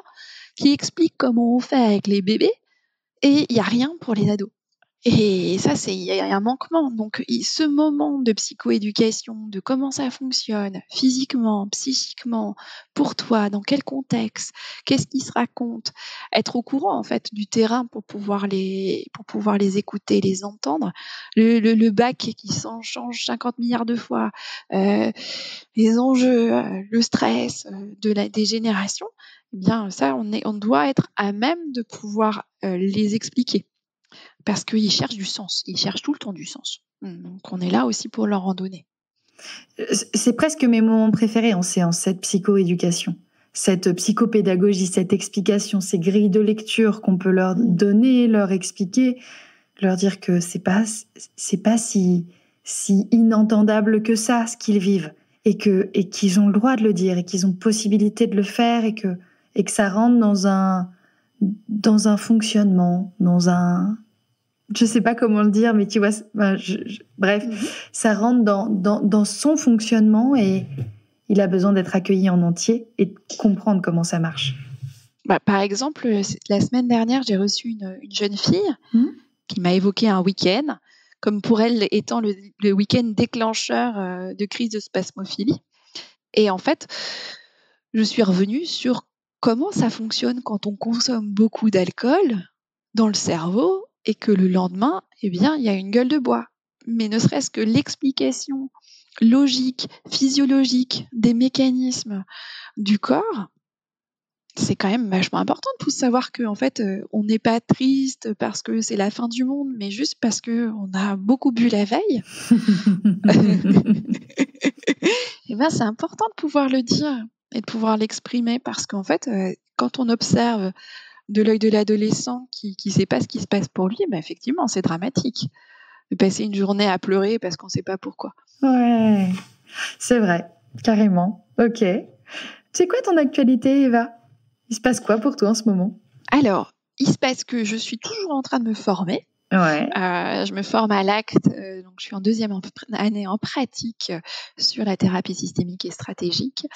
qui explique comment on fait avec les bébés, et il n'y a rien pour les ados. Et ça, il y a un manquement. Donc, ce moment de psychoéducation, de comment ça fonctionne, physiquement, psychiquement, pour toi, dans quel contexte, qu'est-ce qui se raconte, être au courant, en fait, du terrain pour pouvoir les écouter, les entendre. Le bac qui change 50 milliards de fois, les enjeux, le stress des générations, eh bien, ça, on doit être à même de pouvoir les expliquer. Parce qu'ils cherchent du sens, ils cherchent tout le temps du sens. Donc on est là aussi pour leur en donner. C'est presque mes moments préférés en séance, cette psychoéducation, cette psychopédagogie, cette explication, ces grilles de lecture qu'on peut leur donner, leur expliquer, leur dire que c'est pas si inentendable que ça ce qu'ils vivent et qu'ils ont le droit de le dire et qu'ils ont possibilité de le faire et que ça rentre dans un fonctionnement, dans un... Je sais pas comment le dire, mais tu vois, bref, ça rentre dans son fonctionnement et il a besoin d'être accueilli en entier et de comprendre comment ça marche. Par exemple, la semaine dernière, j'ai reçu une jeune fille qui m'a évoqué un week-end, comme pour elle étant le week-end déclencheur de crise de spasmophilie. Et en fait, je suis revenue sur comment ça fonctionne quand on consomme beaucoup d'alcool dans le cerveau et que le lendemain, eh bien, il y a une gueule de bois. Mais ne serait-ce que l'explication logique, physiologique des mécanismes du corps, c'est quand même vachement important de savoir qu'en fait, on n'est pas triste parce que c'est la fin du monde, mais juste parce qu'on a beaucoup bu la veille. Et ben, c'est important de pouvoir le dire et de pouvoir l'exprimer parce qu'en fait, quand on observe de l'œil de l'adolescent qui ne sait pas ce qui se passe pour lui, ben effectivement, c'est dramatique de passer une journée à pleurer parce qu'on ne sait pas pourquoi. Ouais, c'est vrai, carrément. Ok. C'est quoi ton actualité, Eva ? Il se passe quoi pour toi en ce moment ? Alors, il se passe que je suis toujours en train de me former. Ouais. Je me forme à l'ACT, donc je suis en 2e année en pratique sur la thérapie systémique et stratégique.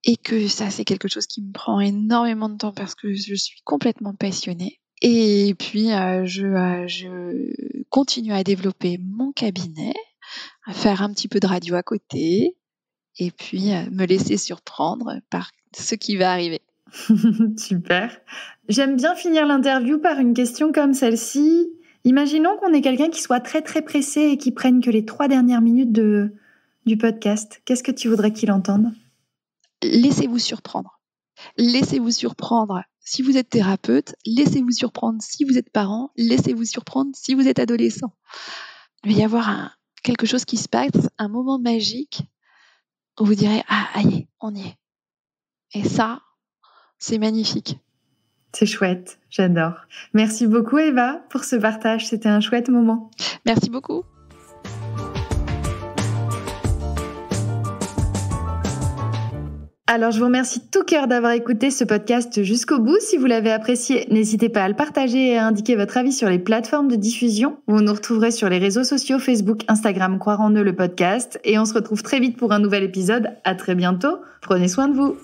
Et que ça, c'est quelque chose qui me prend énormément de temps parce que je suis complètement passionnée. Et puis, je continue à développer mon cabinet, à faire un petit peu de radio à côté, et puis me laisser surprendre par ce qui va arriver. Super. J'aime bien finir l'interview par une question comme celle-ci. Imaginons qu'on ait quelqu'un qui soit très très pressé et qui prenne que les 3 dernières minutes du podcast. Qu'est-ce que tu voudrais qu'il entende ? Laissez-vous surprendre. Laissez-vous surprendre si vous êtes thérapeute, laissez-vous surprendre si vous êtes parent, laissez-vous surprendre si vous êtes adolescent. Il va y avoir quelque chose qui se passe, un moment magique où vous direz « Ah, allez, on y est ». Et ça, c'est magnifique. C'est chouette, j'adore. Merci beaucoup Eva pour ce partage, c'était un chouette moment. Merci beaucoup. Alors, je vous remercie de tout cœur d'avoir écouté ce podcast jusqu'au bout. Si vous l'avez apprécié, n'hésitez pas à le partager et à indiquer votre avis sur les plateformes de diffusion. Vous nous retrouverez sur les réseaux sociaux Facebook, Instagram, Croire en eux le podcast. Et on se retrouve très vite pour un nouvel épisode. À très bientôt. Prenez soin de vous.